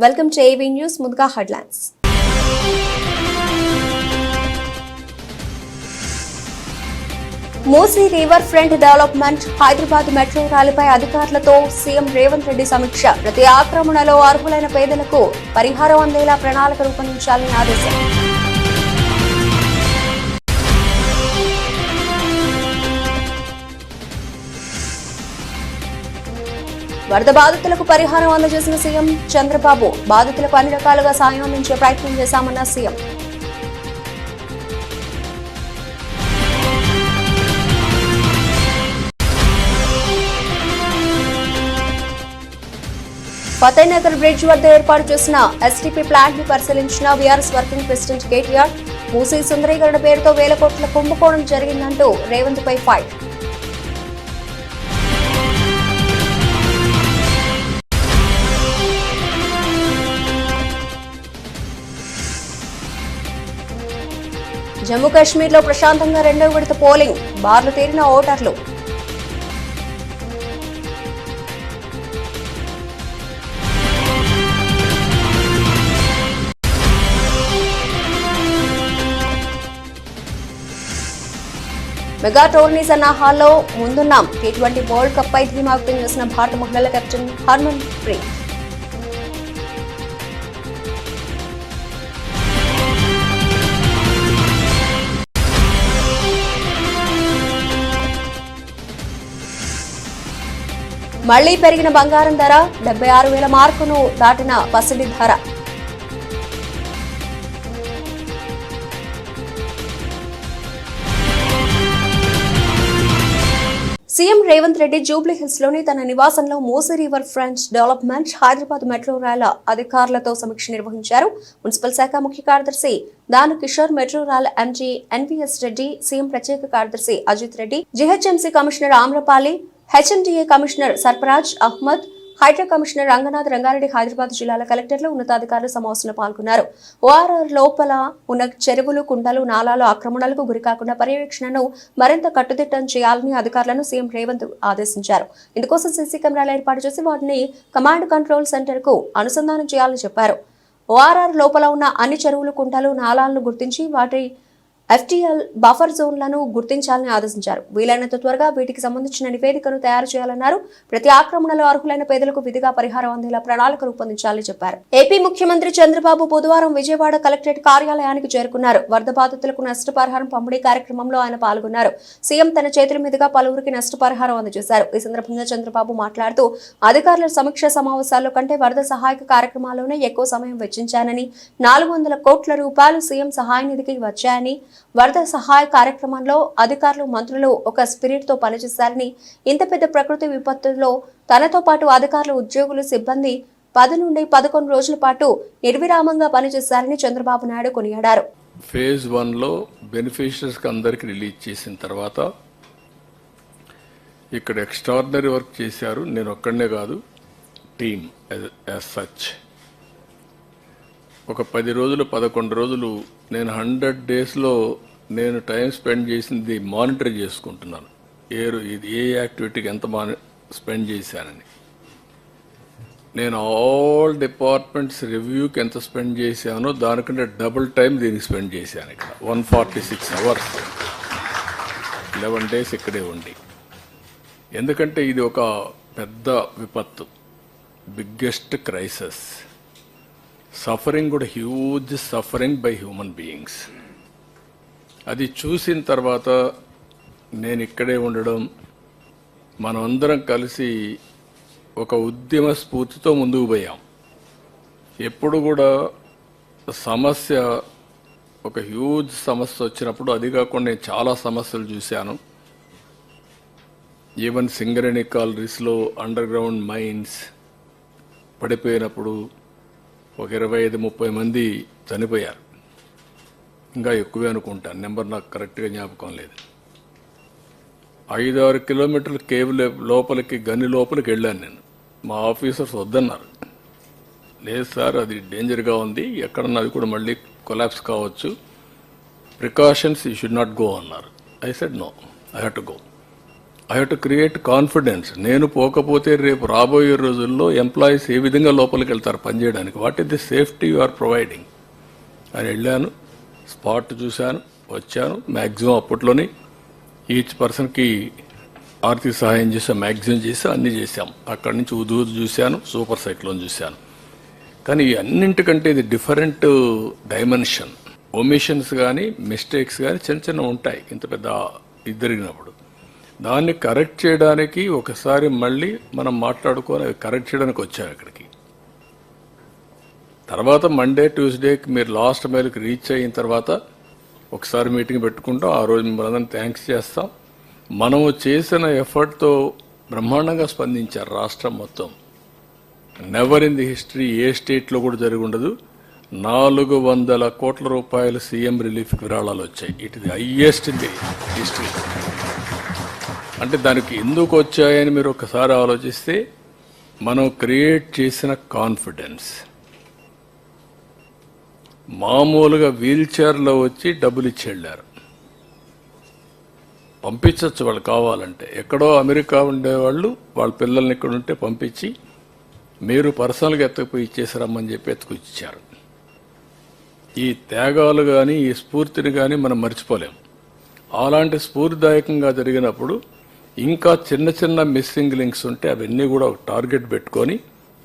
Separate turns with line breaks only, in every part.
Welcome to AV news. ముందుగా headlines. Musi river front development, Hyderabad metro రైలుపై అధికారులతో సీఎం రేవంత్ రెడ్డి సమీక్ష. ప్రతి ఆక్రమణలో అర్హులైన పేదలకు పరిహారం అందేలా ప్రణాళిక రూపొందించాలని ఆదేశం. వరద బాధితులకు పరిహారం అందజేసిన సీఎం చంద్రబాబు. బాధితులకు అన్ని రకాలుగా సాయం అందించే ప్రయత్నం చేశామన్న సీఎం. ఫతేనగర్ బ్రిడ్జ్ వద్ద ఏర్పాటు చేసిన ఎస్టీపీ ప్లాంట్ ని పరిశీలించిన BRS working president KTR. Musi సుందరీకరణ పేరుతో వేల కోట్ల కుంభకోణం జరిగిందంటూ రేవంత్ పై ఫైట్. జమ్మూ కాశ్మీర్ లో ప్రశాంతంగా రెండవ విడత పోలింగ్, బార్లు తీరిన ఓటర్లు. మెగా టోర్నీస్ అన్న హాల్లో ముందున్నాం. టీ20 వరల్డ్ కప్ పై ధీమా వ్యక్తం చేసిన భారత మహిళల కెప్టెన్ హర్మన్ ప్రీత్. మళ్లీ పెరిగిన బంగారం ధర, 76,000 మార్కును దాటిన పసిడి ధర. సీఎం రేవంత్ రెడ్డి జూబ్లీ హిల్స్ లోని తన నివాసంలో Musi river front development, Hyderabad metro రైళ్ల అధికారులతో సమీక్ష నిర్వహించారు. మున్సిపల్ శాఖ ముఖ్య కార్యదర్శి Dana Kishore, metro rail MG NVS Reddy, CM ప్రత్యేక కార్యదర్శి Ajit Reddy, GHMC commissioner Amrapali, HMDA commissioner Sarfaraz Ahmed, Hydraa commissioner Ranganath, Rangareddy, Hyderabad జిల్లాల కలెక్టర్లు, ఉన్నతాధికారులు సమావేశంలో పాల్గొన్నారు. ఓఆర్ఆర్ లోపల ఉన్న చెరువులు, కుంటలు, నాలాలు ఆక్రమణలకు గురికాకుండా పర్యవేక్షణను మరింత కట్టుదిట్టం చేయాలని అధికారులను సీఎం రేవంత్ ఆదేశించారు. ఇందుకోసం సీసీ కెమెరాలు ఏర్పాటు చేసి వాటిని కమాండ్ కంట్రోల్ సెంటర్ కు అనుసంధానం చేయాలని చెప్పారు. ఓఆర్ఆర్ లోపల ఉన్న అన్ని చెరువులు, కుంటలు, నాలాలను గుర్తించి వాటి ఎఫ్టీఎల్ బఫర్ జోన్లను గుర్తించాలని ఆదేశించారు. వీలైనంత త్వరగా వీటికి సంబంధించిన నివేదికను తయారు చేయాలన్నారు. ప్రతి ఆక్రమణలో అర్హులైన పేదలకు విధిగా పరిహారం అందేలా ప్రణాళిక రూపొందించాలని చెప్పారు. ఏపీ ముఖ్యమంత్రి చంద్రబాబు బుధవారం విజయవాడ కలెక్టరేట్ కార్యాలయానికి చేరుకున్నారు. వరద బాధితులకు నష్టపరిహారం పంపిణీ కార్యక్రమంలో ఆయన పాల్గొన్నారు. సీఎం తన చేతుల మీదుగా పలువురికి నష్టపరిహారం అందజేశారు. ఈ సందర్భంగా చంద్రబాబు మాట్లాడుతూ అధికారుల సమీక్ష సమావేశాల్లో కంటే వరద సహాయక కార్యక్రమాల్లోనే ఎక్కువ సమయం వెచ్చించానని, 400 కోట్ల రూపాయలు సీఎం సహాయ నిధికి వచ్చాయని, వరద సహాయ కార్యక్రమంలో అధికారులు, మంత్రులు ఒక స్పిరిట్ తో పనిచేశారని, ఇంత పెద్ద ప్రకృతి విపత్తుల్లో తనతో పాటు అధికారులు, ఉద్యోగులు, సిబ్బంది 10 నుండి 11 రోజుల పాటు నిర్విరామంగా పనిచేశారని చంద్రబాబు నాయుడు కొనియాడారు.
ఫేజ్ 1లో బెనిఫిషియరీస్ అందరికి రిలీజ్ చేసిన తర్వాత ఇక్కడ ఎక్స్ట్రాడినరీ వర్క్ చేశారు. నేను ఒక్కడనే కాదు, టీమ్ యాజ్ సచ్. ఒక 10 రోజులు 11 రోజులు నేను 100 డేస్లో నేను టైం స్పెండ్ చేసింది మానిటర్ చేసుకుంటున్నాను. ఏ యాక్టివిటీకి ఎంత స్పెండ్ చేశానని. నేను ఆల్ డిపార్ట్మెంట్స్ రివ్యూకి ఎంత స్పెండ్ చేశానో దానికంటే డబుల్ టైం దీనికి స్పెండ్ చేశాను. ఇక్కడ 146 అవర్స్ 11 డేస్ ఇక్కడే ఉండి. ఎందుకంటే ఇది ఒక పెద్ద విపత్తు, బిగ్గెస్ట్ క్రైసిస్. సఫరింగ్ కూడా huge suffering by human beings. అది చూసిన తర్వాత నేను ఇక్కడే ఉండడం, మనమందరం కలిసి ఒక ఉద్యమ స్ఫూర్తితో ముందుకు పోయాం. ఎప్పుడు కూడా సమస్య, ఒక హ్యూజ్ సమస్య వచ్చినప్పుడు, అది కాకుండా నేను చాలా సమస్యలు చూశాను. ఈవెన్ సింగరేణి కాలరీస్లో అండర్ గ్రౌండ్ మైన్స్ పడిపోయినప్పుడు ఒక 25-30 మంది చనిపోయారు. ఇంకా ఎక్కువే అనుకుంటాను, నెంబర్ నాకు కరెక్ట్గా జ్ఞాపకం లేదు. 5-6 కిలోమీటర్ల కేవ్ లోపలికి, గని లోపలికి వెళ్ళాను నేను. మా ఆఫీసర్స్ వద్దన్నారు. లేదు సార్, అది డేంజర్గా ఉంది, ఎక్కడన్నా అది కూడా మళ్ళీ కొలాప్స్ కావచ్చు, precautions you should not go అన్నారు. I said no, I have to go. I have to create confidence. నేను పోకపోతే రేపు రాబోయే రోజుల్లో ఎంప్లాయీస్ ఏ విధంగా లోపలికి వెళ్తారు పనిచేయడానికి, what is the safety you are providing అని వెళ్ళాను, స్పాట్ చూశాను, వచ్చాను. మ్యాక్సిమం అప్పట్లోనే ఈచ్ పర్సన్కి ఆర్థిక సహాయం చేసాం, మ్యాక్సిమం చేసాం, అన్నీ చేశాం. అక్కడి నుంచి ఉదు చూశాను, సూపర్ సైక్లోన్ చూశాను. కానీ అన్నింటికంటే ఇది డిఫరెంట్ డైమెన్షన్. ఒమిషన్స్ కానీ మిస్టేక్స్ కానీ చిన్న చిన్న ఉంటాయి ఇంత పెద్ద ఇది జరిగినప్పుడు. దాన్ని కరెక్ట్ చేయడానికి ఒకసారి మళ్ళీ మనం మాట్లాడుకొని కరెక్ట్ చేయడానికి వచ్చాం ఇక్కడికి. తర్వాత మండే ట్యూస్డేకి మీరు లాస్ట్ మైల్కి రీచ్ అయిన తర్వాత ఒకసారి మీటింగ్ పెట్టుకుంటాం. ఆ రోజు మిమ్మల్ని థ్యాంక్స్ చేస్తాం. మనము చేసిన ఎఫర్ట్తో బ్రహ్మాండంగా స్పందించారు రాష్ట్రం మొత్తం. నెవర్ ఇన్ ది హిస్టరీ ఏ స్టేట్లో కూడా జరిగి ఉండదు. 400 కోట్ల రూపాయలు సీఎం రిలీఫ్కి విరాళాలు వచ్చాయి. ఇట్ ఇది హైయెస్ట్ ఇన్ ది హిస్టరీ. అంటే దానికి ఎందుకు వచ్చాయని మీరు ఒకసారి ఆలోచిస్తే, మనం క్రియేట్ చేసిన కాన్ఫిడెన్స్. మామూలుగా వీల్ చైర్లో వచ్చి డబ్బులు ఇచ్చి వెళ్ళారు. పంపించవచ్చు వాళ్ళు కావాలంటే. ఎక్కడో అమెరికా ఉండేవాళ్ళు వాళ్ళ పిల్లల్ని ఇక్కడ ఉంటే పంపించి మీరు పర్సనల్గా ఎత్తకపోయి ఇచ్చేసారమ్మని చెప్పి ఎత్తుకొచ్చారు. ఈ త్యాగాలు కానీ ఈ స్ఫూర్తిని కానీ మనం మర్చిపోలేం. అలాంటి స్ఫూర్తిదాయకంగా జరిగినప్పుడు ఇంకా చిన్న చిన్న మిస్సింగ్ లింక్స్ ఉంటే అవన్నీ కూడా ఒక టార్గెట్ పెట్టుకొని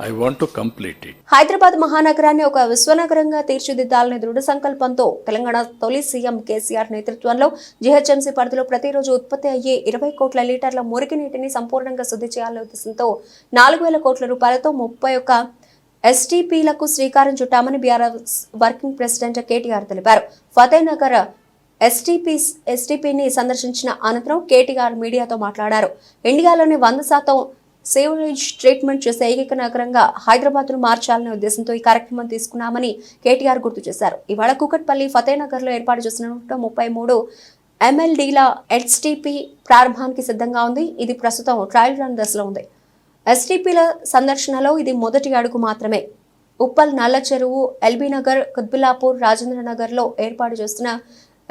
I want to complete it.
Hyderabad మహానగరాన్ని ఒక విశ్వనగరంగా తీర్చిదిద్దాలనే దృఢ సంకల్పంతో తెలంగాణ తొలి సీఎం కేసీఆర్ నేతృత్వంలో జీహెచ్ఎంసీ పరిధిలో ప్రతిరోజు ఉత్పత్తి అయ్యే 20 కోట్ల లీటర్ల మురికి నీటిని సంపూర్ణంగా శుద్ధి చేయాలనే ఉద్దేశంతో 4,000 కోట్ల రూపాయలతో 31 ఎస్టీపీలకు శ్రీకారం చుట్టామని బీఆర్ఎస్ వర్కింగ్ ప్రెసిడెంట్ కేటీఆర్ తెలిపారు. ఫతేనగర్ ఎస్టీపీని సందర్శించిన అనంతరం కేటీఆర్ మీడియాతో మాట్లాడారు. ఇండియాలోని 100% సేవరేజ్ ట్రీట్మెంట్ చేసే ఏకైక నగరంగా హైదరాబాద్ను మార్చాలనే ఉద్దేశంతో ఈ కార్యక్రమం తీసుకున్నామని కేటీఆర్ గుర్తు చేశారు. ఇవాళ కూకట్పల్లి ఫతేనగర్లో ఏర్పాటు చేసిన 133 MLDల ఎస్టీపీ ప్రారంభానికి సిద్ధంగా ఉంది. ఇది ప్రస్తుతం ట్రయల్ రన్ దశలో ఉంది. ఎస్టీపీల సందర్శనలో ఇది మొదటి అడుగు మాత్రమే. ఉప్పల్, నల్ల చెరువు, ఎల్బీ నగర్, కుత్బుల్లాపూర్, రాజేంద్రనగర్లో ఏర్పాటు చేస్తున్న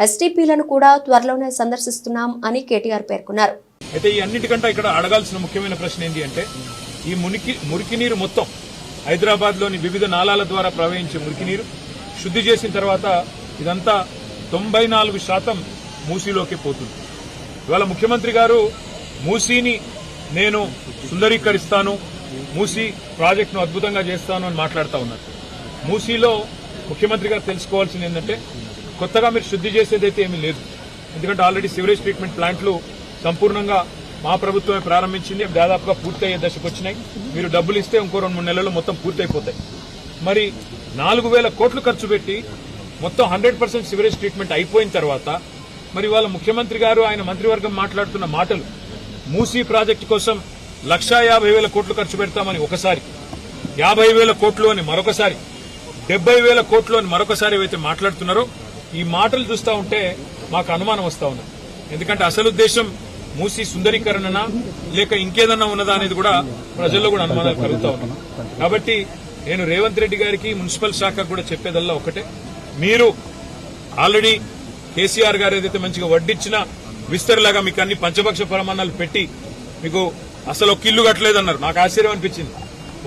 ఎస్టీపీలను కూడా త్వరలోనే సందర్శిస్తున్నాం అని కేటీఆర్ పేర్కొన్నారు.
అయితే ఈ అన్నిటికంటే ఇక్కడ అడగాల్సిన ముఖ్యమైన ప్రశ్న ఏంటి అంటే, ఈ మురికి నీరు మొత్తం హైదరాబాద్లోని వివిధ నాలాల ద్వారా ప్రవహించే మురికి నీరు శుద్ధి చేసిన తర్వాత ఇదంతా 94% మూసీలోకి పోతుంది. ఇవాళ ముఖ్యమంత్రి గారు మూసీని నేను సుందరీకరిస్తాను, మూసీ ప్రాజెక్టును అద్భుతంగా చేస్తాను అని మాట్లాడుతూ ఉన్నారు. మూసీలో ముఖ్యమంత్రి గారు తెలుసుకోవాల్సింది ఏంటంటే, కొత్తగా మీరు శుద్ధి చేసేదైతే ఏమీ లేదు. ఎందుకంటే ఆల్రెడీ సివరేజ్ ట్రీట్మెంట్ ప్లాంట్లు సంపూర్ణంగా మా ప్రభుత్వమే ప్రారంభించింది. దాదాపుగా పూర్తయ్యే దశకు వచ్చినాయి. మీరు డబ్బులు ఇస్తే ఇంకో 2-3 నెలల్లో మొత్తం పూర్తయిపోతాయి. మరి 4,000 కోట్లు ఖర్చు పెట్టి మొత్తం 100% సివరేజ్ ట్రీట్మెంట్ అయిపోయిన తర్వాత మరి వాళ్ళ ముఖ్యమంత్రి గారు ఆయన మంత్రివర్గం మాట్లాడుతున్న మాటలు, మూసీ ప్రాజెక్టు కోసం 1,50,000 కోట్లు ఖర్చు పెడతామని ఒకసారి, 50,000 కోట్లు అని మరొకసారి, 70,000 కోట్లు అని మరొకసారి ఏవైతే మాట్లాడుతున్నారో, ఈ మాటలు చూస్తూ ఉంటే మాకు అనుమానం వస్తూ ఉంది. ఎందుకంటే అసలు ఉద్దేశం మూసీ సుందరీకరణనా లేక ఇంకేదన్నా ఉన్నదా అనేది కూడా ప్రజల్లో కూడా అనుమానాలు కలుగుతా ఉన్నాయి. కాబట్టి నేను రేవంత్ రెడ్డి గారికి, మున్సిపల్ శాఖకు కూడా చెప్పేదల్లా ఒకటే, మీరు ఆల్రెడీ కేసీఆర్ గారు ఏదైతే మంచిగా వడ్డిచ్చిన విస్తరిలాగా మీకు అన్ని పంచపక్ష ప్రమాణాలు పెట్టి మీకు అసలు ఒక ఇల్లు కట్టలేదన్నారు. నాకు ఆశ్చర్యం అనిపించింది.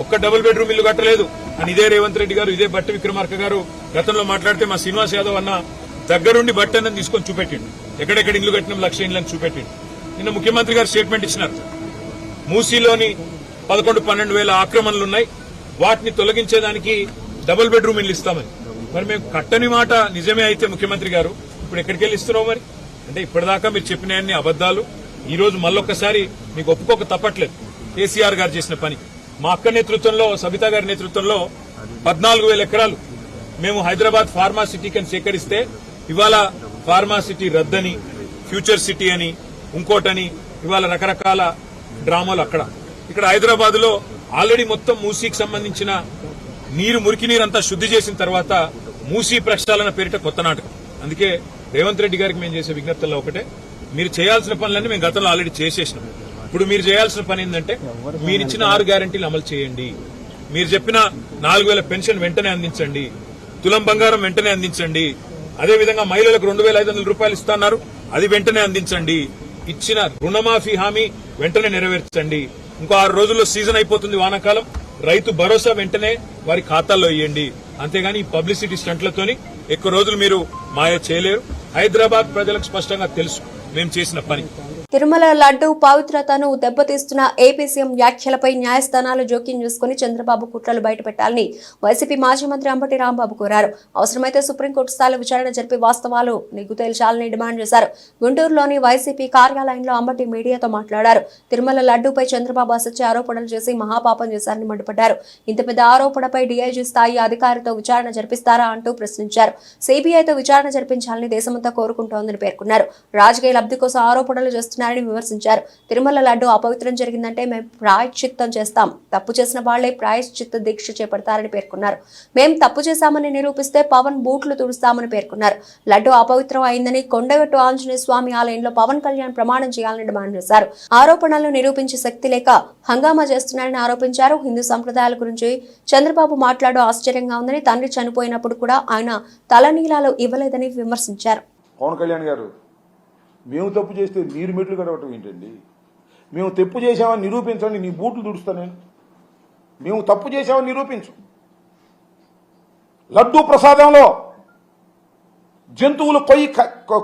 ఒక్క డబుల్ బెడ్రూమ్ ఇల్లు కట్టలేదు అని ఇదే రేవంత్ రెడ్డి గారు, ఇదే బట్టి విక్రమార్క గారు గతంలో మాట్లాడితే మా శ్రీనివాస్ యాదవ్ అన్న దగ్గరుండి బట్టి అన్నది తీసుకొని చూపెట్టిండు. ఎక్కడెక్కడ ఇల్లు కట్టినాం 1,00,000 ఇళ్లను చూపెట్టిండు. నిన్న ముఖ్యమంత్రి గారు స్టేట్మెంట్ ఇచ్చినారు. మూసీలోని 11-12 ఆక్రమణలున్నాయి, వాటిని తొలగించేదానికి డబుల్ బెడ్రూమ్ ఇల్లు ఇస్తామని. మరి మేము కట్టని మాట నిజమే అయితే ముఖ్యమంత్రి గారు ఇప్పుడు ఎక్కడికి వెళ్ళి ఇస్తున్నావు? మరి అంటే ఇప్పటిదాకా మీరు చెప్పినవన్నీ అబద్దాలు. ఈ రోజు మళ్ళొక్కసారి మీకు ఒప్పుకోక తప్పట్లేదు. కేసీఆర్ గారు చేసిన పని, మా అక్క నేతృత్వంలో, సబితా గారి నేతృత్వంలో 14,000 ఎకరాలు మేము హైదరాబాద్ ఫార్మా సిటీకి అని సేకరిస్తే ఇవాళ ఫార్మా సిటీ రద్దని, ఫ్యూచర్ సిటీ అని, ఇంకోటని ఇవాళ రకరకాల డ్రామాలు అక్కడ. ఇక్కడ హైదరాబాద్ లో ఆల్రెడీ మొత్తం మూసీకి సంబంధించిన మురికి నీరంతా శుద్ధి చేసిన తర్వాత మూసీ ప్రక్షాళన పేరిట కొత్త నాటకం. అందుకే రేవంత్ రెడ్డి గారికి మేము చేసే విజ్ఞప్తుల్లో ఒకటే, మీరు చేయాల్సిన పనులన్నీ మేము గతంలో ఆల్రెడీ చేసేసినాం. ఇప్పుడు మీరు చేయాల్సిన పని ఏంటంటే, మీరిచ్చిన 6 గ్యారంటీలు అమలు చేయండి. మీరు చెప్పిన 4,000 పెన్షన్ వెంటనే అందించండి, తులం బంగారం వెంటనే అందించండి, అదేవిధంగా మహిళలకు 2,500 రూపాయలు ఇస్తున్నారు, అది వెంటనే అందించండి. ఇచ్చిన రుణమాఫీ హామీ వెంటనే నెరవేర్చండి. ఇంకో 6 రోజుల్లో సీజన్ అయిపోతుంది వానాకాలం. రైతు భరోసా వెంటనే వారి ఖాతాల్లో ఇవ్వండి. అంతేగాని ఈ పబ్లిసిటీ స్టంట్లతోని ఎక్కువ రోజులు మీరు మాయ చేయలేరు. హైదరాబాద్ ప్రజలకు స్పష్టంగా తెలుసు మేము చేసిన పని.
తిరుమల లడ్డు పవిత్రతను దెబ్బతీస్తున్న ఏపీ సీఎం వ్యాఖ్యలపై న్యాయస్థానాలు జోక్యం చేసుకుని చంద్రబాబు కుట్రలు బయటపెట్టాలని వైసీపీ మాజీ మంత్రి అంబటి రాంబాబు కోరారు. అవసరమైతే సుప్రీంకోర్టు స్థాయిలో విచారణ జరిపి వాస్తవాలు నిగ్గు తేల్చాలని డిమాండ్ చేశారు. గుంటూరులోని వైసీపీ కార్యాలయంలో అంబటి మీడియాతో మాట్లాడారు. తిరుమల లడ్డూపై చంద్రబాబు అసత్య ఆరోపణలు చేసి మహాపాపం చేశారని మండిపడ్డారు. ఇంత పెద్ద ఆరోపణపై డీఐజీ స్థాయి అధికారితో విచారణ జరిపిస్తారా అంటూ ప్రశ్నించారు. సిబిఐతో విచారణ జరిపించాలని దేశమంతా కోరుకుంటోందని పేర్కొన్నారు. రాజకీయ లబ్ధి కోసం ఆరోపణలు చేస్తున్నారని విమర్శించారు. తిరుమల లడ్డు అపవిత్రం జరిగిందంటే మేము ప్రాయశ్చిత్తం చేస్తాం, తప్పు చేసిన వాళ్లే ప్రాయశ్చిత్త దీక్ష చేపడతారని పేర్కొన్నారు. మేం తప్పు చేశామని నిరూపిస్తే పవన్ బూట్లు తుడుస్తామని పేర్కొన్నారు. లడ్డు అపవిత్రం అయిందని కొండగట్టు ఆంజనేయ స్వామి ఆలయంలో పవన్ కళ్యాణ్ ప్రమాణం చేయాలని డిమాండ్ చేశారు. ఆరోపణలను నిరూపించే శక్తి లేక హంగామా చేస్తున్నారని ఆరోపించారు. హిందూ సంప్రదాయాల గురించి చంద్రబాబు మాట్లాడడం ఆశ్చర్యంగా ఉందని, తండ్రి చనిపోయినప్పుడు కూడా ఆయన తలనీలాలు ఇవ్వలేదని విమర్శించారు.
పవన్ కళ్యాణ్ గారు, మేము తప్పు చేస్తే మీరు మెట్లు కడవటం ఏంటండి? మేము తప్పు చేసామని నిరూపించండి, నీ బూట్లు దుడుస్తా నేను. మేము తప్పు చేసామని నిరూపించు. లడ్డూ ప్రసాదంలో జంతువులు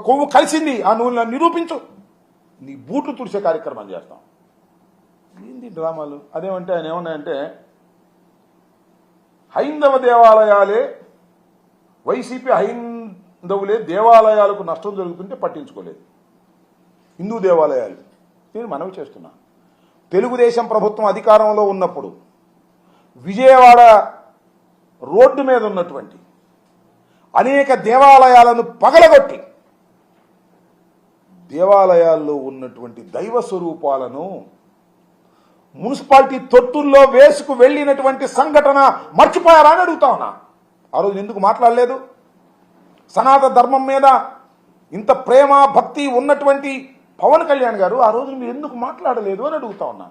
కొవ్వు కలిసింది, ఆ నువ్వు నిరూపించు, నీ బూట్లు తుడిసే కార్యక్రమం చేస్తాం. ఏంది డ్రామాలు? అదేమంటే ఆయన ఏమన్నాయంటే హైందవ దేవాలయాలే, వైసీపీ హైందవులే దేవాలయాలకు నష్టం జరుగుతుంటే పట్టించుకోలేదు. హిందూ దేవాలయాలు, నేను మనవి చేస్తున్నా, తెలుగుదేశం ప్రభుత్వం అధికారంలో ఉన్నప్పుడు విజయవాడ రోడ్డు మీద ఉన్నటువంటి అనేక దేవాలయాలను పగలగొట్టి దేవాలయాల్లో ఉన్నటువంటి దైవ స్వరూపాలను మున్సిపాలిటీ తొట్టుల్లో వేసుకు వెళ్లినటువంటి సంఘటన మర్చిపోయారా అని అడుగుతా ఉన్నా. ఆ రోజు ఎందుకు మాట్లాడలేదు? సనాతన ధర్మం మీద ఇంత ప్రేమ భక్తి ఉన్నటువంటి పవన్ కళ్యాణ్ గారు ఆ రోజు మీరు ఎందుకు మాట్లాడలేదు అని అడుగుతా ఉన్నా.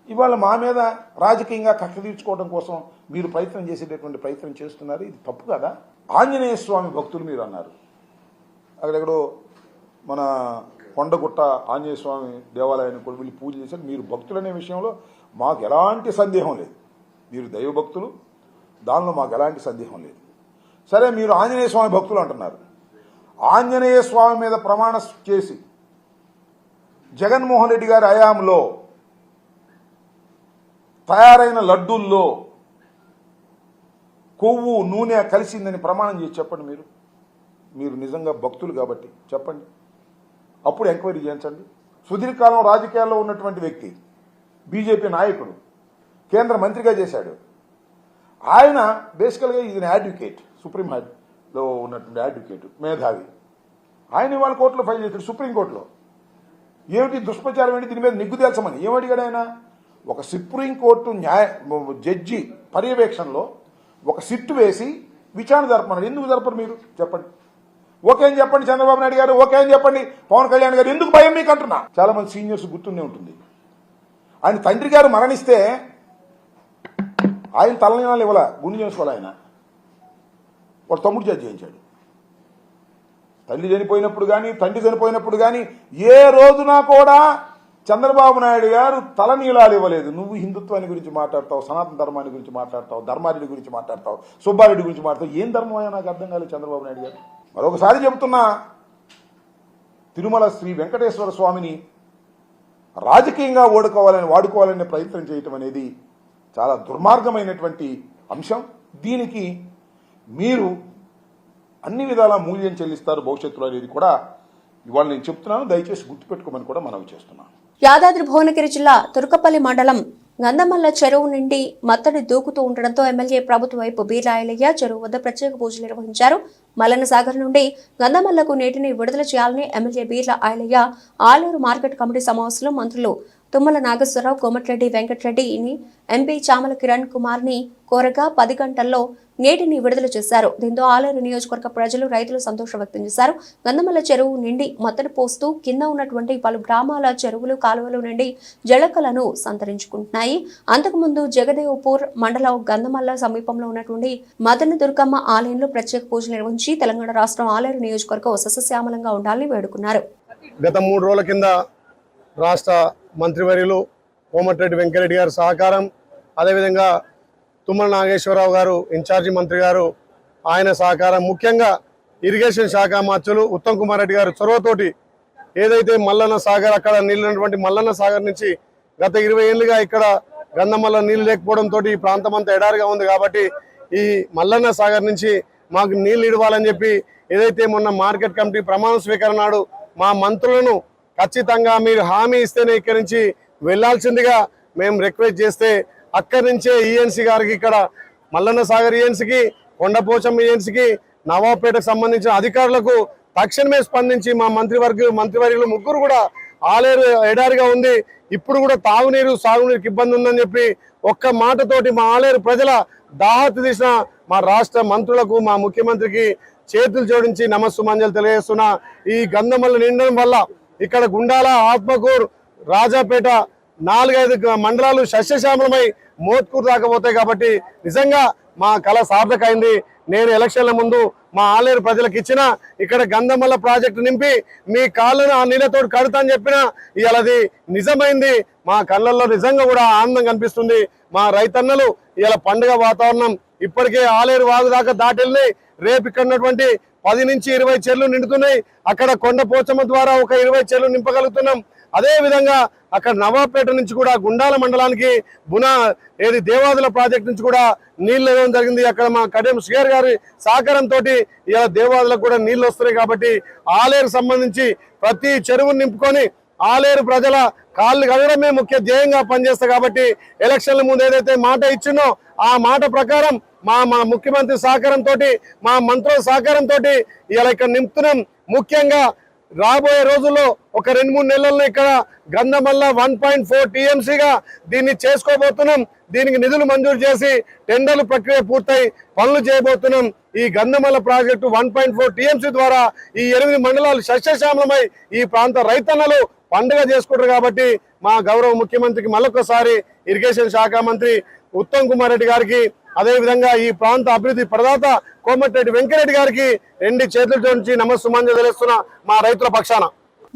ఇవాళ మా మీద రాజకీయంగా కక్ష తీర్చుకోవడం కోసం మీరు ప్రయత్నం చేసేటటువంటి ప్రయత్నం చేస్తున్నారు. ఇది తప్పు కదా? ఆంజనేయ స్వామి భక్తులు మీరు అన్నారు. అక్కడెక్కడో మన కొండగుట్ట ఆంజనేయ స్వామి దేవాలయాన్ని కూడా వెళ్ళి పూజ చేశారు. మీరు భక్తులనే విషయంలో మాకు ఎలాంటి సందేహం లేదు. మీరు దైవ భక్తులు, దానిలో మాకు ఎలాంటి సందేహం లేదు. సరే, మీరు ఆంజనేయ స్వామి భక్తులు అంటున్నారు. ఆంజనేయ స్వామి మీద ప్రమాణం చేసి జగన్మోహన్ రెడ్డి గారి హయాంలో తయారైన లడ్డూల్లో కొవ్వు నూనె కలిసిందని ప్రమాణం చేసి చెప్పండి. మీరు నిజంగా భక్తులు కాబట్టి చెప్పండి, అప్పుడు ఎంక్వైరీ చేయించండి. సుదీర్ఘకాలం రాజకీయాల్లో ఉన్నటువంటి వ్యక్తి, బీజేపీ నాయకుడు, కేంద్ర మంత్రిగా చేశాడు. ఆయన బేసికల్గా ఈజ్ అడ్వకేట్, సుప్రీంలో ఉన్నటువంటి అడ్వకేట్, మేధావి. ఆయన ఇవాళ కోర్టులో ఫైల్ చేశాడు, సుప్రీంకోర్టులో. ఏమిటి దుష్ప్రచారం ఏంటి? దీని మీద నిగ్గు తేల్చమని ఏమడిగాడు ఆయన? ఒక సుప్రీంకోర్టు జడ్జి పర్యవేక్షణలో ఒక సిట్టు వేసి విచారణ జరపమన్నాడు. ఎందుకు జరపరు మీరు? చెప్పండి. ఓకే అని చెప్పండి చంద్రబాబు నాయుడు గారు, ఓకే అని చెప్పండి పవన్ కళ్యాణ్ గారు. ఎందుకు భయం మీకు అంటున్నా? చాలా మంది సీనియర్స్ గుర్తుండే ఉంటుంది. ఆయన తండ్రి గారు మరణిస్తే ఆయన తలనీలాలు ఇవ్వాల, గుండె చేసుకోవాలి. ఆయన వాడు తమ్ముడు జడ్జి చేయించాడు. తల్లి చనిపోయినప్పుడు కానీ తండ్రి చనిపోయినప్పుడు కానీ ఏ రోజున కూడా చంద్రబాబు నాయుడు గారు తలనీలాలు ఇవ్వలేదు. నువ్వు హిందుత్వాన్ని గురించి మాట్లాడతావు, సనాతన ధర్మాన్ని గురించి మాట్లాడతావు, ధర్మారెడ్డి గురించి మాట్లాడతావు, సుబ్బారెడ్డి గురించి మాట్లాడతావు. ఏం ధర్మం అయ్యా నాకు అర్థం కాలేదు చంద్రబాబు నాయుడు గారు. మరొకసారి చెబుతున్నా, తిరుమల శ్రీ వెంకటేశ్వర స్వామిని రాజకీయంగా వాడుకోవాలనే ప్రయత్నం చేయటం అనేది చాలా దుర్మార్గమైనటువంటి అంశం. దీనికి మీరు అన్ని విధాల మూల్యం చెల్లిస్తారు భవిష్యత్తులో అనేది కూడా ఇవాళ నేను చెప్తున్నాను. దయచేసి గుర్తుపెట్టుకోమని కూడా మనవి చేస్తున్నాను.
యాదాద్రి భువనగిరి జిల్లా తుర్కపల్లి మండలం గంధమల్ల చెరువు నుండి మత్తడి దూకుతూ ఉండడంతో ఎమ్మెల్యే ప్రభుత్వ వైపు బీర్ల ఐలయ్య చెరువు వద్ద ప్రత్యేక పూజలు నిర్వహించారు. మల్లన్న సాగర్ నుండి గంధమల్లకు నీటిని విడుదల చేయాలని MLA Beerla Ailaiah Aluru market committee సమావేశంలో మంత్రులు తుమ్మల నాగేశ్వరరావు, కోమటిరెడ్డి వెంకటరెడ్డిని, ఎంపీ చామల కిరణ్ కుమార్ ని కోరగా 10 గంటల్లో నీటిని విడుదల చేశారు. దీంతో ఆలేరు నియోజకవర్గ ప్రజలు, రైతులు సంతోషం వ్యక్తం చేశారు. గంధమల్ల చెరువు నిండి మత్తడి పోస్తూ కింద ఉన్నటువంటి పలు గ్రామాల చెరువులు, కాలువలు నుండి జలకలను సంతరించుకుంటున్నాయి. అంతకుముందు జగదేవ్పూర్ మండలం గంధమల్ల సమీపంలో ఉన్నటువంటి మదన దుర్గమ్మ ఆలయంలో ప్రత్యేక పూజలు నిర్వహించి తెలంగాణ రాష్ట్రం ఆలేరు నియోజకవర్గం సస్యశ్యామలంగా ఉండాలని వేడుకున్నారు.
గత 3 రోజుల కింద రాష్ట్ర మంత్రివర్యులు కోమటిరెడ్డి వెంకరెడ్డి గారి సహకారం, అదేవిధంగా తుమ్మల నాగేశ్వరరావు గారు ఇన్ఛార్జి మంత్రి గారు ఆయన సహకారం, ముఖ్యంగా ఇరిగేషన్ శాఖ మంత్రులు ఉత్తమ్ కుమార్ రెడ్డి గారు చొరవతోటి ఏదైతే మల్లన్న సాగర్ అక్కడ నీళ్ళున్నటువంటి మల్లన్న సాగర్ నుంచి గత 20 ఏళ్ళుగా ఇక్కడ గంధమల్ల నీళ్ళు లేకపోవడంతో ఈ ప్రాంతం అంతా ఎడారిగా ఉంది. కాబట్టి ఈ మల్లన్న సాగర్ నుంచి మాకు నీళ్ళు ఇవ్వాలని చెప్పి ఏదైతే మొన్న మార్కెట్ కమిటీ ప్రమాణ స్వీకరణ నాడు మా మంత్రులను ఖచ్చితంగా మీరు హామీ ఇస్తేనే ఇక్కడి నుంచి వెళ్లాల్సిందిగా మేము రిక్వెస్ట్ చేస్తే అక్కడి నుంచే ఈఎన్సీ గారికి ఇక్కడ మల్లన్న సాగర్ ఈఎన్సీకి, కొండపోచమ్మ ఈఎన్సీకి, నవాబ్పేటకు సంబంధించిన అధికారులకు తక్షణమే స్పందించి మా మంత్రివర్యులు ముగ్గురు కూడా ఆలేరు ఎడారిగా ఉంది, ఇప్పుడు కూడా తాగునీరు సాగునీరుకి ఇబ్బంది ఉందని చెప్పి ఒక్క మాటతోటి మా ఆలేరు ప్రజల దాహత తీసిన మా రాష్ట్ర మంత్రులకు, మా ముఖ్యమంత్రికి చేతులు జోడించి నమస్సుమాంజలు తెలియజేస్తున్నా. ఈ గంధమల్ల నిండడం వల్ల ఇక్కడ గుండాల, ఆత్మకూరు, రాజాపేట 4-5 మండలాలు సస్యశ్యామలమై మోత్కూరు దాకపోతాయి. కాబట్టి నిజంగా మా కళ సార్థకైంది. నేను ఎలక్షన్ల ముందు మా ఆలేరు ప్రజలకు ఇచ్చిన ఇక్కడ గంధమల్ల ప్రాజెక్టు నింపి మీ కాళ్ళను ఆ నీళ్ళతో కడతా అని చెప్పిన ఇవాళ అది నిజమైంది. మా కళ్ళల్లో నిజంగా కూడా ఆనందం కనిపిస్తుంది. మా రైతన్నలు ఇవాళ పండుగ వాతావరణం ఇప్పటికే ఆలేరు వాగు దాకా దాటెళ్ళినాయి. రేపు ఇక్కడ ఉన్నటువంటి 10 నుంచి 20 చెర్లు నిండుతున్నాయి. అక్కడ కొండ పోచమ్మ ద్వారా ఒక 20 చెర్లు నింపగలుగుతున్నాం. అదే విధంగా అక్కడ నవాబ్పేట నుంచి కూడా గుండాల మండలానికి దేవాదుల ప్రాజెక్ట్ నుంచి కూడా నీళ్లు ఇవ్వడం జరిగింది. అక్కడ మా కడియం శ్రీగారు గారి సహకారంతో ఇలా దేవాదులకు కూడా నీళ్లు వస్తున్నాయి. కాబట్టి ఆలేరు సంబంధించి ప్రతి చెరువును నింపుకొని ఆలేరు ప్రజల కాళ్ళు కడగడమే ముఖ్య ధ్యేయంగా పనిచేస్తా. కాబట్టి ఎలక్షన్ల ముందు ఏదైతే మాట ఇచ్చినో ఆ మాట ప్రకారం మా ముఖ్యమంత్రి సహకారంతో, మా మంత్రుల సహకారంతో ఇలా ఇక్కడ నింపుతున్నాం. ముఖ్యంగా రాబోయే రోజుల్లో ఒక 2-3 నెలల్లో ఇక్కడ గంధమల్ల 1.4 టీఎంసీగా దీన్ని చేసుకోబోతున్నాం. దీనికి నిధులు మంజూరు చేసి టెండర్లు ప్రక్రియ పూర్తయి పనులు చేయబోతున్నాం. ఈ గంధమల్ల ప్రాజెక్టు 1.4 టీఎంసీ ద్వారా ఈ 8 మండలాలు సస్యశ్యామలమై ఈ ప్రాంత రైతన్నలు పండుగ చేసుకుంటారు. కాబట్టి మా గౌరవ ముఖ్యమంత్రికి మళ్ళొకసారి ఇరిగేషన్ శాఖ మంత్రి ఉత్తమ్ కుమార్ రెడ్డి గారికి, అదేవిధంగా ఈ ప్రాంత అభివృద్ధి ప్రదాత కోమటిరెడ్డి వెంకరెడ్డి గారికి 2 చేతులు జోడించి నమస్సుమాంజలు తెలుస్తున్న మా రైతుల పక్షాన.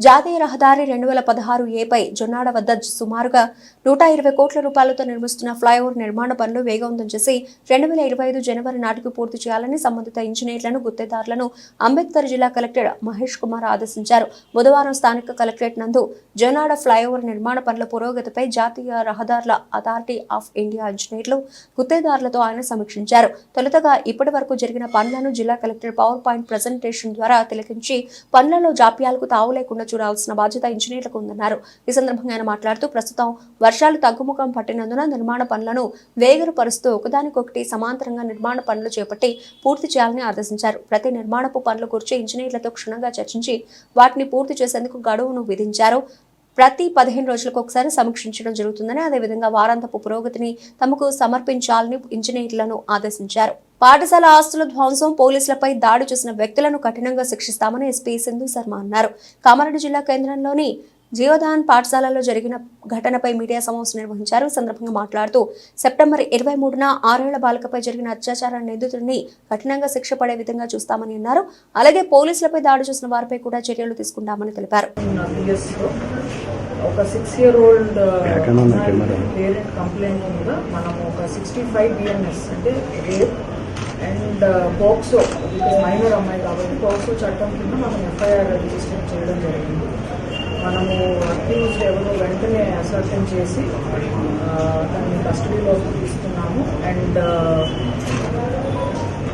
జాతీయ రహదారి 2016 పై జొన్నాడ వద్ద సుమారుగా 120 కోట్ల రూపాయలతో నిర్మిస్తున్న ఫ్లైఓవర్ నిర్మాణ పనులు వేగవంతం చేసి 2025 జనవరి నాటికి పూర్తి చేయాలని సంబంధిత ఇంజనీర్లను, గుత్తేదారులను అంబేద్కర్ జిల్లా కలెక్టర్ మహేష్ కుమార్ ఆదేశించారు. బుధవారం స్థానిక కలెక్టరేట్ నందు జొన్నాడ ఫ్లైఓవర్ నిర్మాణ పనుల పురోగతిపై జాతీయ రహదారుల అథారిటీ ఆఫ్ ఇండియా ఇంజనీర్లు, గుత్తేదారులతో ఆయన సమీక్షించారు. తొలుతగా ఇప్పటి వరకు జరిగిన పనులను జిల్లా కలెక్టర్ పవర్ పాయింట్ ప్రెజెంటేషన్ ద్వారా తిలకించి పనులలో జాప్యాలకు తావు లేకుండా చూడాల్సిన బాధ్యత ఇంజనీర్లకు ఉందన్నారు. ఈ సందర్భంగా ఆయన మాట్లాడుతూ ప్రస్తుతం వర్షాలు తగ్గుముఖం పట్టినందున నిర్మాణ పనులను వేగపరుస్తూ ఒకదానికొకటి సమాంతరంగా నిర్మాణ పనులు చేపట్టి పూర్తి చేయాలని ఆదేశించారు. ప్రతి నిర్మాణపు పనుల గురించి ఇంజనీర్లతో క్షుణ్ణంగా చర్చించి వాటిని పూర్తి చేసేందుకు గడువును విధించారు. ప్రతి 15 రోజులకు ఒకసారి సమీక్షించడం జరుగుతుందని, అదేవిధంగా వారాంతపు పురోగతిని తమకు సమర్పించాలని ఇంజనీర్లను ఆదేశించారు. పాఠశాల ఆస్తుల ధ్వంసం, పోలీసులపై దాడి చేసిన వ్యక్తులను కఠినంగా శిక్షిస్తామని ఎస్పీ సింధు శర్మ అన్నారు. కామారెడ్డి జిల్లా కేంద్రంలోని జీవదాన్ పాఠశాలలో జరిగిన ఘటనపై మీడియా సమావేశం నిర్వహించారు. ఈ సందర్భంగా మాట్లాడుతూ సెప్టెంబర్ 23న 6 ఏళ్ల బాలికపై జరిగిన అత్యాచార నిందితుడిని కఠినంగా శిక్ష పడే విధంగా చూస్తామని అన్నారు. అలాగే పోలీసులపై దాడి చేసిన వారిపై కూడా చర్యలు తీసుకుంటామని తెలిపారు.
ఒక 6-year-old పేరెంట్ కంప్లైంట్ మీద మనం ఒక 65 BNS అంటే రేప్ అండ్ పోక్సో, మైనర్ అమ్మాయి కాబట్టి పోక్సో చట్టం కింద మనం FIR రిజిస్టర్ చేయడం జరిగింది. మనము అక్యూజ్డ్ ఎవరో వెంటనే అసర్టన్ చేసి దాన్ని కస్టడీలోకి తీసుకున్నాము. అండ్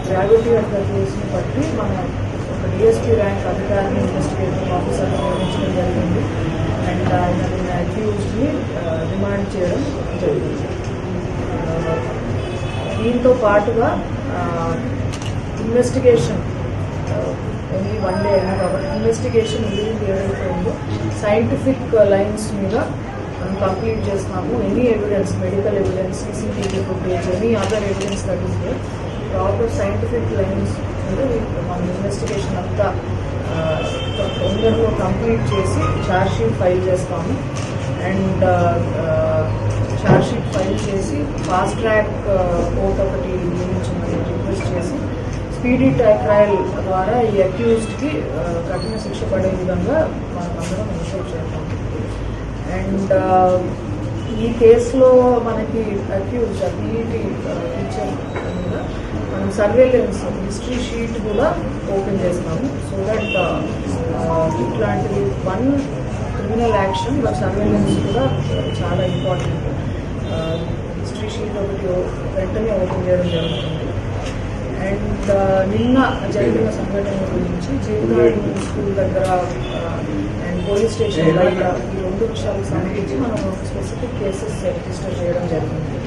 గ్రావిటీ ఆఫ్ ద కేసుని బట్టి మనం ఒక DSP ర్యాంక్ అధికారిని ఇన్వెస్టిగేటింగ్ ఆఫీసర్ని నియమించడం జరిగింది. అండ్ ఆయన అక్యూజ్డ్ని రిమాండ్ చేయడం జరిగింది. దీంతో పాటుగా ఇన్వెస్టిగేషన్ ఓన్లీ 1 day అయినా కాబట్టి ఇన్వెస్టిగేషన్ ఏదైతే ఉందో సైంటిఫిక్ లైన్స్ మీద మనం కంప్లీట్ చేస్తున్నాము. Any evidence, medical evidence, CCTV footage, any other evidence that is there, proper scientific lines మీద మన ఇన్వెస్టిగేషన్ అంతా తొందరలో కంప్లీట్ చేసి ఛార్జ్ షీట్ ఫైల్ చేస్తాము. అండ్ ఛార్జ్ షీట్ ఫైల్ చేసి ఫాస్ట్ ట్రాక్ కోర్ట్ ఒకటి నియమించమని రిక్వెస్ట్ చేసి స్పీడీ ట్రయల్ ద్వారా ఈ అక్యూజ్డ్కి కఠిన శిక్ష పడే విధంగా మనమందరం ఇన్షూర్ చేస్తాం. అండ్ ఈ కేసులో మనకి అక్యూజ్ పీఈటీ టీచర్ మీద మనం సర్వేలెన్స్ హిస్టరీ షీట్ కూడా ఓపెన్ చేస్తాము. సో దట్ ఇట్లాంటిది one criminal action but surveillance కూడా చాలా ఇంపార్టెంట్. హిస్టరీ షీట్ ఒకటి వెంటనే ఓపెన్ చేయడం జరుగుతుంది. అండ్ నిన్న జరిగిన సంఘటన గురించి జీవితాడు స్కూల్ దగ్గర అండ్ పోలీస్ స్టేషన్ బయట ఈ రెండు విషయాలకు సంబంధించి మనం స్పెసిఫిక్ కేసెస్ రిజిస్టర్ చేయడం జరిగింది.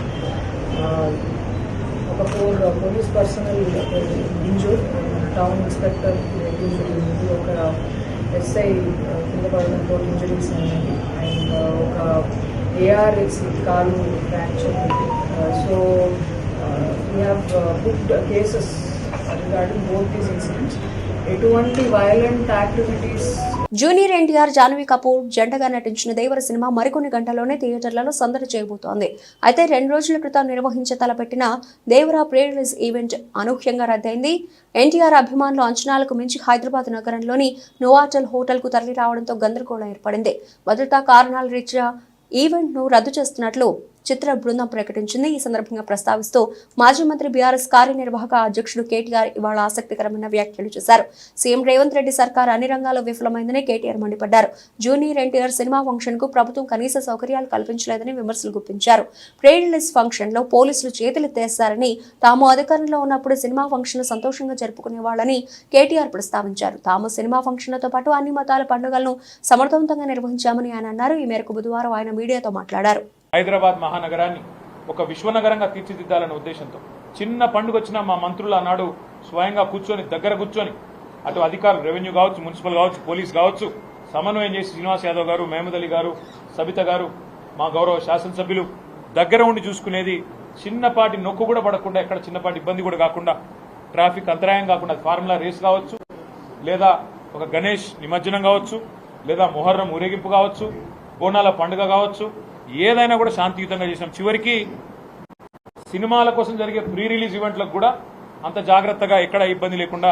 ఒక 4 police personnel injure, town inspector injury, ఒక ఎస్ఐ కింద పడడంతో ఇంజరీస్ ఉన్నాయి, అండ్ ఒక ఏఆర్ఎక్స్ కాలు fracture. So we have booked cases regarding both these incidents. ఎటువంటి violent activities.
Junior NTR, Jahnavi Kapoor జంటగా నటించిన దేవర సినిమా మరికొన్ని గంటల్లోనే థియేటర్లలో సందడి చేయబోతోంది. అయితే 2 రోజుల క్రితం నిర్వహించే తలపెట్టిన దేవర ప్రీ రిలీజ్ ఈవెంట్ అనూహ్యంగా రద్దయింది. ఎన్టీఆర్ అభిమానులు అంచనాలకు మించి హైదరాబాద్ నగరంలోని నోవాటల్ హోటల్కు తరలి రావడంతో గందరగోళం ఏర్పడింది. భద్రతా కారణాల రీత్యా ఈవెంట్ను రద్దు చేస్తున్నట్లు చిత్ర బృందం ప్రకటించింది. ఈ సందర్భంగా ప్రస్తావిస్తూ మాజీ మంత్రి బీఆర్ఎస్ కార్యనిర్వాహక అధ్యక్షుడు కేటీఆర్ ఇవాళ ఆసక్తికరమైన వ్యాఖ్యలు చేశారు. సీఎం రేవంత్ రెడ్డి సర్కార్ అన్ని రంగాల్లో విఫలమైందని కేటీఆర్ మండిపడ్డారు. జూనియర్ ఎన్టీఆర్ సినిమా ఫంక్షన్ కు ప్రభుత్వం కనీస సౌకర్యాలు కల్పించలేదని విమర్శలు గుప్పించారు. ప్రీ రిలీజ్ ఫంక్షన్ లో పోలీసులు చేతులెత్తేశారని, తాము అధికారంలో ఉన్నప్పుడు సినిమా ఫంక్షన్ సంతోషంగా జరుపుకునేవాళ్లని కేటీఆర్ ప్రస్తావించారు. తాము సినిమా ఫంక్షన్లతో పాటు అన్ని మతాల పండుగలను సమర్థవంతంగా నిర్వహించామని ఆయన అన్నారు. ఈ మేరకు బుధవారం ఆయన మీడియాతో మాట్లాడారు.
హైదరాబాద్ మహానగరాన్ని ఒక విశ్వనగరంగా తీర్చిదిద్దాలనే ఉద్దేశంతో చిన్న పండుగ వచ్చినా మా మంత్రులు ఆనాడు స్వయంగా దగ్గర కూర్చొని అటు అధికారులు, రెవెన్యూ కావచ్చు, మున్సిపల్ కావచ్చు, పోలీస్ కావచ్చు, సమన్వయం చేసి శ్రీనివాస్ యాదవ్ గారు, మహమూద్ అలీ గారు, సబిత గారు, మా గౌరవ శాసనసభ్యులు దగ్గర ఉండి చూసుకునేది. చిన్నపాటి నొక్కు కూడా పడకుండా, ఎక్కడ చిన్నపాటి ఇబ్బంది కూడా కాకుండా, ట్రాఫిక్ అంతరాయం కాకుండా, ఫార్ములా రేస్ కావచ్చు, లేదా ఒక గణేష్ నిమజ్జనం కావచ్చు, లేదా మొహర్రం ఊరేగింపు కావచ్చు, బోనాల పండుగ కావచ్చు, ఏదైనా కూడా శాంతియుతంగా చేసినాం. చివరికి సినిమాల కోసం జరిగే ప్రీ రిలీజ్ ఈవెంట్లకు కూడా అంత జాగ్రత్తగా ఎక్కడ ఇబ్బంది లేకుండా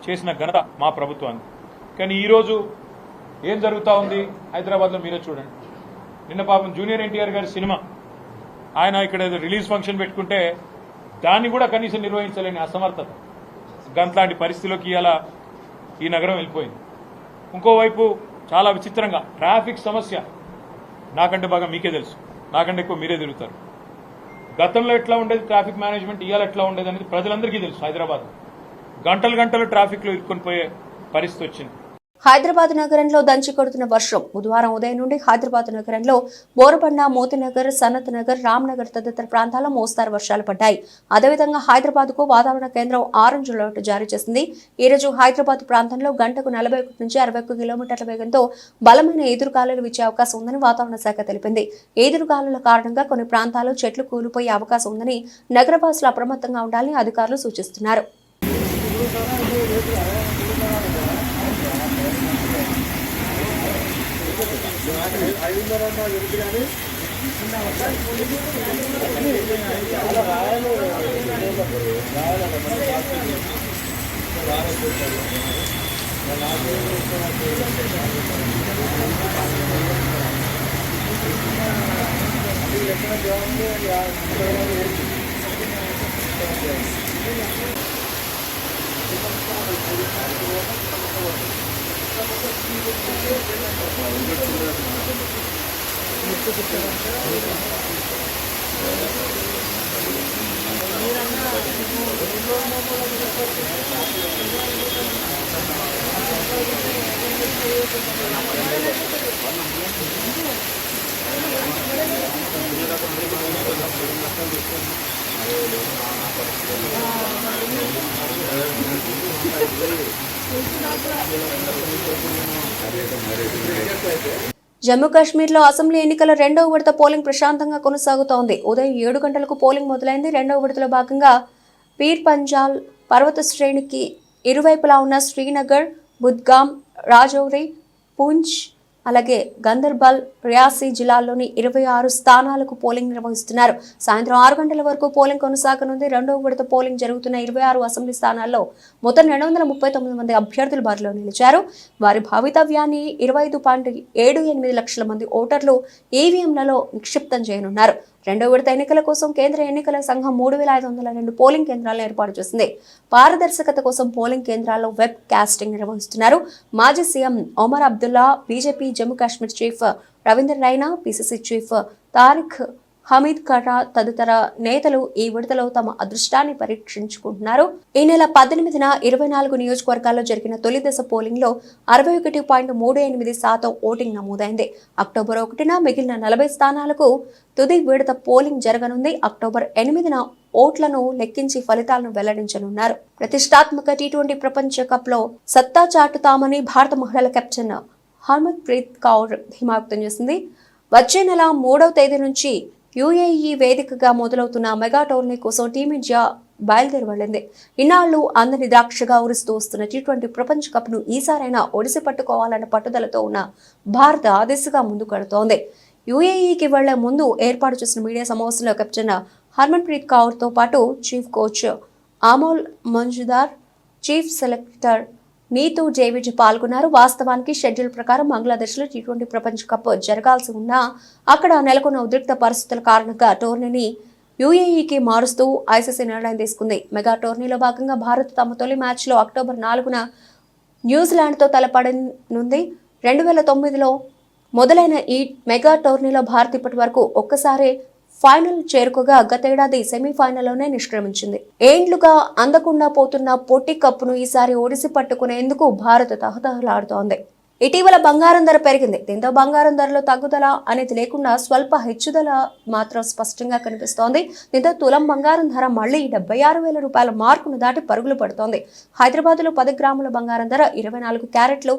చేసిన ఘనత మా ప్రభుత్వానికి. కానీ ఈరోజు ఏం జరుగుతూ ఉంది హైదరాబాద్లో మీరే చూడండి. నిన్న పాపం జూనియర్ ఎన్టీఆర్ గారి సినిమా ఆయన ఇక్కడ రిలీజ్ ఫంక్షన్ పెట్టుకుంటే దాన్ని కూడా కనీసం నిర్వహించలేని అసమర్థత, గంట్లాంటి పరిస్థితిలోకి ఇలా ఈ నగరం వెళ్ళిపోయింది. ఇంకోవైపు చాలా విచిత్రంగా ట్రాఫిక్ సమస్య నాకంటే బాగా మీకే తెలుసు, నాకంటే ఎక్కువ మీరే తిరుగుతారు. గతంలో ఎట్లా ఉండేది ట్రాఫిక్ మేనేజ్మెంట్, ఇవాళ ఎట్లా ఉండేది అనేది ప్రజలందరికీ తెలుసు. హైదరాబాద్ గంటలు ట్రాఫిక్ లో ఇరుక్కొని పోయే పరిస్థితి వచ్చింది.
హైదరాబాద్ నగరంలో దంచి కొడుతున్న వర్షం బుధవారం ఉదయం నుండి హైదరాబాద్ నగరంలో బోరబండ, మోతీనగర్, సనత్ నగర్, రామ్నగర్ తదితర ప్రాంతాల్లో మోస్తారు వర్షాలు పడ్డాయి. అదేవిధంగా హైదరాబాద్ కు వాతావరణ కేంద్రం ఆరెంజ్ అలర్ట్ జారీ చేసింది. ఈ రోజు హైదరాబాద్ ప్రాంతంలో గంటకు 41 నుంచి 61 కిలోమీటర్ల వేగంతో బలమైన ఎదురుగాలులు వీచే అవకాశం ఉందని వాతావరణ శాఖ తెలిపింది. ఎదురుగాలుల కారణంగా కొన్ని ప్రాంతాల్లో చెట్లు కూలిపోయే అవకాశం ఉందని నగరవాసులు అప్రమత్తంగా ఉండాలని అధికారులు సూచిస్తున్నారు. జమ్మూ కాశ్మీర్లో అసెంబ్లీ ఎన్నికల 2వ విడత పోలింగ్ ప్రశాంతంగా కొనసాగుతోంది. ఉదయం 7 గంటలకు పోలింగ్ మొదలైంది. 2వ విడతలో భాగంగా పీర్ పంజాల్ పర్వత శ్రేణికి ఇరువైపులా ఉన్న శ్రీనగర్, బుద్గామ్, రాజౌరి, పూంచ్, అలాగే గందర్బల్, రియాసీ జిల్లాల్లోని 26 స్థానాలకు పోలింగ్ నిర్వహిస్తున్నారు. సాయంత్రం 6 గంటల వరకు పోలింగ్ కొనసాగనుంది. రెండవ విడత పోలింగ్ జరుగుతున్న 26 అసెంబ్లీ స్థానాల్లో మొత్తం 239 మంది అభ్యర్థులు బరిలో నిలిచారు. వారి భావితవ్యాన్ని 25.78 లక్షల మంది ఓటర్లు ఈవీఎంలలో నిక్షిప్తం చేయనున్నారు. రెండో విడత ఎన్నికల కోసం కేంద్ర ఎన్నికల సంఘం 3502 పోలింగ్ కేంద్రాలను ఏర్పాటు చేసింది. పారదర్శకత కోసం పోలింగ్ కేంద్రాల్లో వెబ్ కాస్టింగ్ నిర్వహిస్తున్నారు. మాజీ CM Omar Abdullah, BJP Jammu Kashmir chief Ravinder Raina, PCC chief Tariq Hameed Karra తదితర నేతలు ఈ విడతలో తమ అదృష్టాన్ని పరీక్షించుకుంటున్నారు. ఈ నెల 18న 24 నియోజకవర్గాల్లో జరిగిన తొలి దశ పోలింగ్ లో 61.38% ఓటింగ్ నమోదైంది. అక్టోబర్ 1న మిగిలిన 40 స్థానాలకు తుది విడత పోలింగ్ జరగనుంది. అక్టోబర్ 8న ఓట్లను లెక్కించి ఫలితాలను వెల్లడించనున్నారు. ప్రతిష్టాత్మక టీ20 ప్రపంచ కప్ లో సత్తా చాటుతామని భారత మహిళల కెప్టెన్ హర్మన్ ప్రీత్ కౌర్ ధీమా వ్యక్తం చేసింది. వచ్చే నెల 3వ తేదీ నుంచి యుఏఈ వేదికగా మొదలవుతున్న మెగా టోర్నీ కోసం టీమిండియా బయలుదేరి వెళ్లింది. ఇన్నాళ్లు అందరిని ద్రాక్షగా ఊరిస్తూ వస్తున్న టీ20 ప్రపంచ కప్ ను ఈసారైనా ఒడిసి పట్టుకోవాలన్న పట్టుదలతో ఉన్న భారత్ ఆ దిశగా ముందుకెడుతోంది. యుఏఈకి వెళ్లే ముందు ఏర్పాటు చేసిన మీడియా సమావేశంలో కెప్టెన్ హర్మన్ ప్రీత్ కౌర్ తో పాటు chief coach Amol Muzumdar, chief selector Neetu David పాల్గొన్నారు. వాస్తవానికి షెడ్యూల్ ప్రకారం బంగ్లాదేశ్లో టీ20 ప్రపంచ కప్ జరగాల్సి ఉన్నా అక్కడ నెలకొన్న ఉద్రిక్త పరిస్థితుల కారణంగా టోర్నీని యుఏఈకి మారుస్తూ ఐసీసీ నిర్ణయం తీసుకుంది. మెగా టోర్నీలో భాగంగా భారత్ తమ తొలి మ్యాచ్లో అక్టోబర్ 4న న్యూజిలాండ్తో తలపడనుంది. 2009లో మొదలైన ఈ మెగా టోర్నీలో భారత్ ఇప్పటి వరకు ఒక్కసారి ఫైనల్ చేరుకోగా గతేడాది సెమీఫైనల్లోనే నిష్క్రమించింది. ఏండ్లుగా అందకుండా పోతున్న పొట్టి కప్పును ఈసారి ఒడిసి పట్టుకునేందుకు భారత్ తహతహలాడుతోంది. ఇటీవల బంగారం ధర పెరిగింది. దీంతో బంగారం ధరలో తగ్గుదల అనేది లేకుండా స్వల్ప హెచ్చుదల మాత్రం స్పష్టంగా కనిపిస్తోంది. దీంతో తులం బంగారం ధర మళ్లీ 76,000 రూపాయల మార్కును దాటి పరుగులు పడుతోంది. హైదరాబాద్లో 10 గ్రాముల బంగారం ధర 24 క్యారెట్లు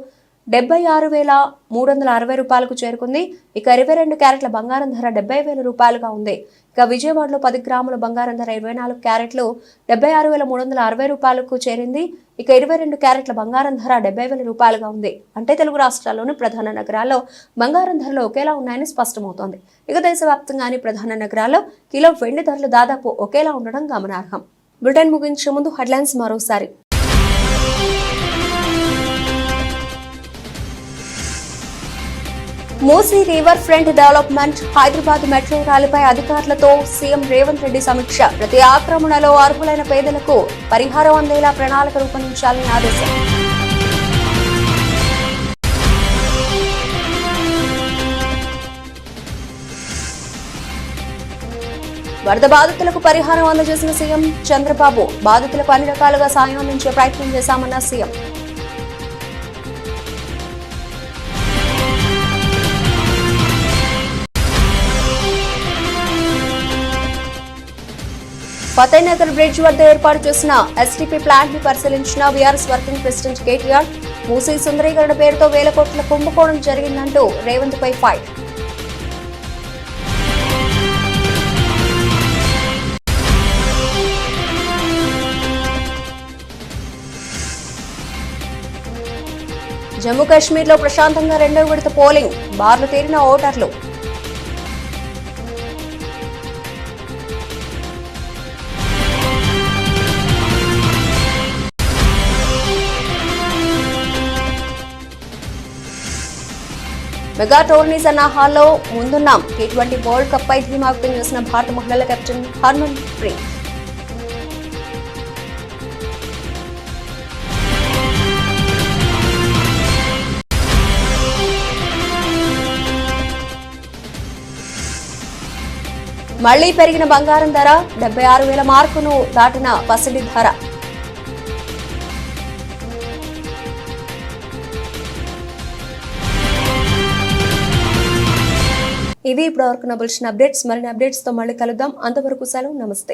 76,360 రూపాయలకు చేరుకుంది. ఇక 22 క్యారెట్ల బంగారం ధర 70,000 రూపాయలుగా ఉంది. ఇక విజయవాడలో 10 గ్రాముల బంగారం ధర 24 క్యారెట్లు 76,360 రూపాయలకు చేరింది. ఇక 22 క్యారెట్ల బంగారం ధర 70,000 రూపాయలుగా ఉంది. అంటే తెలుగు రాష్ట్రాల్లోని ప్రధాన నగరాల్లో బంగారం ధరలు ఒకేలా ఉన్నాయని స్పష్టమవుతోంది. ఇక దేశవ్యాప్తంగాని ప్రధాన నగరాల్లో కిలో వెండి ధరలు దాదాపు ఒకేలా ఉండడం గమనార్హం. బులెటిన్ ముగించే ముందు హెడ్లైన్స్ మరోసారి. Musi river front development, Hyderabad metro రైలుపై అధికారులతో సీఎం రేవంత్ రెడ్డి సమీక్ష. ప్రతి ఆక్రమణలో అర్హులైన పేదలకు పరిహారం అందేలా ప్రణాళిక రూపొందించాలని ఆదేశం. వరద బాధితులకు పరిహారం అందజేసిన సీఎం చంద్రబాబు. బాధితులకు అన్ని రకాలుగా సాయం అందించే ప్రయత్నం చేశామన్న సీఎం. ఫతేనగర్ బ్రిడ్జ్ వద్ద ఏర్పాటు చేసిన ఎస్టీపీ ప్లాంట్ ని పరిశీలించిన BRS working president KTR. Musi సుందరీకరణ పేరుతో 1,000 కోట్ల కుంభకోణం జరిగిందంటూ రేవంత్ పై ఫైర్. జమ్మూ కాశ్మీర్లో ప్రశాంతంగా రెండవ విడత పోలింగ్, బార్లు తీరిన ఓటర్లు. మెగా టోర్నీ సన్నాహాల్లో ముందున్నాం. టీ20 వరల్డ్ కప్ పై ధీమా వ్యక్తం చేసిన భారత మహిళల కెప్టెన్ హర్మన్ ప్రీత్. మళ్లీ పెరిగిన బంగారం ధర 76,000 మార్కును దాటిన పసిడి ధర. ఇవి ఇప్పటివరకు నా బులెటిన్ అప్డేట్స్. మరిన్ని అప్డేట్స్ తో మళ్ళీ కలుద్దాం. అంతవరకు సెలవు, నమస్తే.